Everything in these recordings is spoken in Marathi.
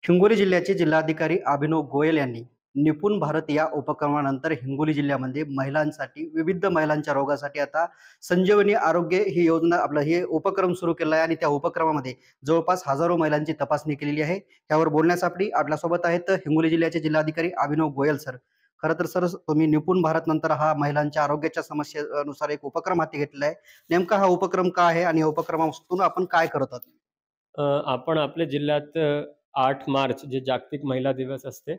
हिंगोली जिल्ह्याचे जिल्हाधिकारी अभिनव गोयल यांनी निपुण भारत या उपक्रमानंतर हिंगोली जिल्ह्यामध्ये महिलांसाठी विविध महिलांच्या रोगासाठी आता संजीवनी आरोग्य ही योजना हे उपक्रम सुरू केला आहे आणि त्या उपक्रमामध्ये जवळपास हजारो महिलांची तपासणी केलेली आहे। त्यावर बोलण्यासाठी आपल्यासोबत आहेत हिंगोली जिल्ह्याचे जिल्हाधिकारी अभिनव गोयल सर। खरं तर सर, तुम्ही निपुण भारत नंतर हा महिलांच्या आरोग्याच्या समस्येनुसार एक उपक्रम हाती घेतला आहे। नेमका हा उपक्रम काय आहे आणि या उपक्रमातून आपण काय करत आहोत? आपण आपल्या जिल्ह्यात 8 मार्च जे जागतिक महिला दिवस असते,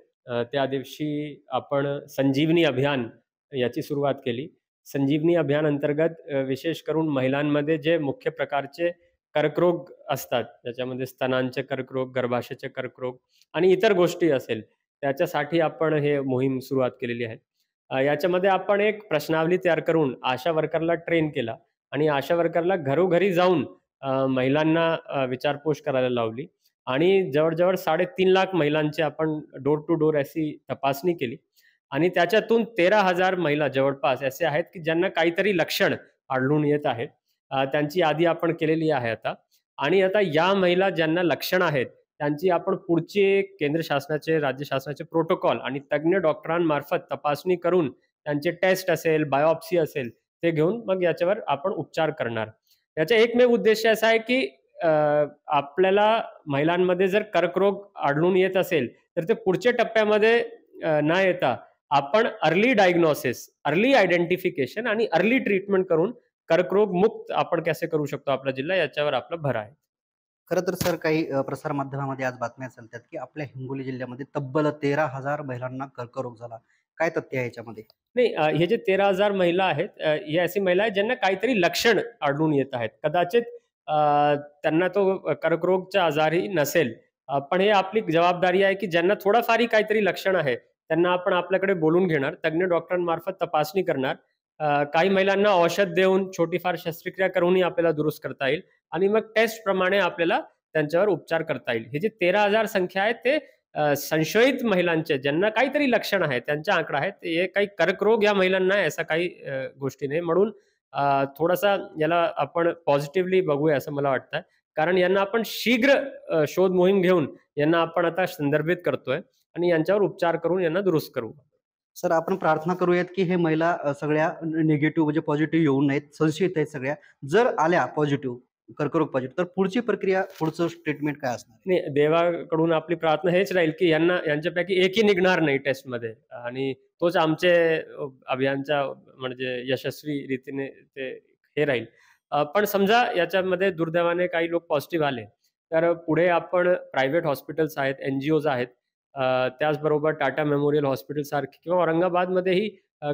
त्या दिवशी आपण संजीवनी अभियान याची सुरुवात केली। संजीवनी अभियान अंतर्गत विशेष करून महिलांमध्ये जे मुख्य प्रकारचे कर्करोग असतात, त्याच्यामध्ये स्तनांचे कर्करोग, गर्भाशयाचे कर्करोग आणि इतर गोष्टी असेल, त्याच्यासाठी आपण हे मोहीम सुरुवात केलेली आहे। याच्यामध्ये आपण एक प्रश्नावली तयार करून आशा वर्करला ट्रेन केला आणि आशा वर्करला घरोघरी जाऊन महिलांना विचारपूस करायला लावली आणि जवळ-जवळ 3.5 लाख महिलांची आपण डोर टू डोर अशी तपासणी केली आणि त्याच्यातून 13,000 महिला जवळपास असे आहेत की ज्यांना काहीतरी लक्षण आढळून येत आहेत। त्यांची यादी आपण केलेली आहे आता आणि आता या महिला ज्यांना लक्षण आहेत त्यांची आपण पुढचे केंद्र शासनाचे, राज्य शासनाचे प्रोटोकॉल आणि तज्ञ डॉक्टरांमार्फत तपासणी करून त्यांचे टेस्ट असेल, बायोप्सी असेल, ते घेऊन मग याच्यावर आपण उपचार करणार। याचा एकमेव उद्देश असा आहे की आपल्याला महिलांमध्ये जर कर्करोग आढळून येत असेल तर ते पुढच्या टप्प्यामध्ये न येता आपण अर्ली डायग्नोसिस, अर्ली आयडेंटिफिकेशन आणि अर्ली ट्रीटमेंट करून कर्करोग मुक्त आपण कसे करू शकतो आपला जिल्हा, याच्यावर आपला भर आहे। खरं तर सर, काही प्रसार माध्यमामध्ये आज बातम्या चालतात की आपल्या हिंगोली जिल्ह्यामध्ये तब्बल 13,000 महिलांना कर्करोग झाला। काय तथ्य आहे याच्यामध्ये? नाही, हे जे 13,000 महिला आहेत, हे अशी महिला आहेत ज्यांना काहीतरी लक्षण आढळून येत आहेत। कदाचित त्यांना तो कर्करोगचा आजारही नसेल, पण हे आपली जबाबदारी आहे की ज्यांना थोडंफारही काहीतरी लक्षण आहे त्यांना आपण आपल्याकडे बोलून घेणार, तज्ञ डॉक्टरांमार्फत तपासणी करणार। काही महिलांना औषध देऊन छोटीफार शस्त्रक्रिया करूनही आपल्याला दुरुस्त करता येईल आणि मग टेस्ट प्रमाणे आपल्याला त्यांच्यावर उपचार करता येईल। हे जे 13,000 संख्या आहे ते संशयित महिलांचे, ज्यांना काहीतरी लक्षण आहे त्यांचा आकडा आहे। हे काही कर्करोग या महिलांना आहे असा काही गोष्टी नाही, म्हणून थोडासा याला आपण पॉझिटिव्हली बघूया असं मला वाटतं। कारण यांना आपण शीघ्र शोध मोहीम घेऊन यांना आपण आता संदर्भित करतोय आणि यांच्यावर उपचार करून यांना दुरुस्त करू। सर, आपण प्रार्थना करूयात की हे महिला सगळ्या निगेटिव्ह म्हणजे पॉझिटिव्ह येऊ नयेत, संशयित आहेत सगळ्या। जर आल्या पॉझिटिव्ह, कर्करोग पॉझिटिव्ह, तर पुढची प्रक्रिया, पुढचं ट्रीटमेंट काय असणार आहे? नाही, देवाकडून आपली प्रार्थना हेच राहील की यांच्यापैकी एकही निघणार नाही टेस्टमध्ये आणि तोच आमचे अभियानचा म्हणजे यशस्वी रीतीने ते हे राहील। पण समजा याच्यामध्ये दुर्दैवाने काही लोक पॉझिटिव्ह आले, तर पुढे आपण प्रायव्हेट हॉस्पिटल्स आहेत, NGOज आहेत, त्याचबरोबर टाटा मेमोरियल हॉस्पिटल सारखे किंवा औरंगाबादमध्येही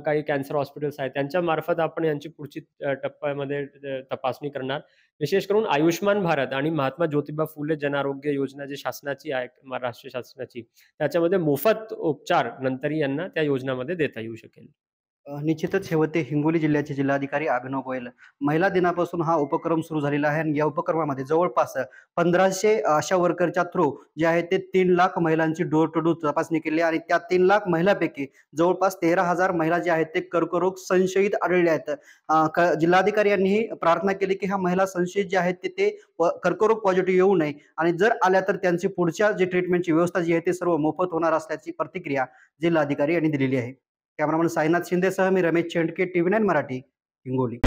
काही कॅन्सर हॉस्पिटल्स आहेत, त्यांच्यामार्फत आपण यांची पुढची टप्प्यामध्ये तपासणी करणार। विशेष करून आयुष्मान भारत आणि महात्मा ज्योतिबा फुले जन आरोग्य योजना जी शासनाची आहे, महाराष्ट्र शासनाची, त्याच्यामध्ये मोफत उपचार नंतरही यांना त्या योजनामध्ये देता येऊ शकेल। निश्चितच हे होते हिंगोली जिल्ह्याचे जिल्हाधिकारी अभिनव गोयल। महिला दिनापासून हा उपक्रम सुरू झालेला आहे आणि या उपक्रमामध्ये जवळपास 1500 आशा वर्करच्या थ्रू जे आहे ते 3 लाख महिलांची डोर टू डोर तपासणी केली आहे आणि त्या 3 लाख महिलांपैकी जवळपास 13,000 महिला जे आहेत ते कर्करोग संशयित आढळले आहेत। जिल्हाधिकारी यांनीही प्रार्थना केली की ह्या महिला संशयित जे आहेत ते कर्करोग पॉझिटिव्ह येऊ नये आणि जर आल्या तर त्यांची पुढच्या जी ट्रीटमेंटची व्यवस्था जी आहे ते सर्व मोफत होणार असल्याची प्रतिक्रिया जिल्हाधिकारी यांनी दिलेली आहे। कॅमेरामन साईनाथ शिंदेसह मी रमेश चेंडके, TV9 मराठी, हिंगोली।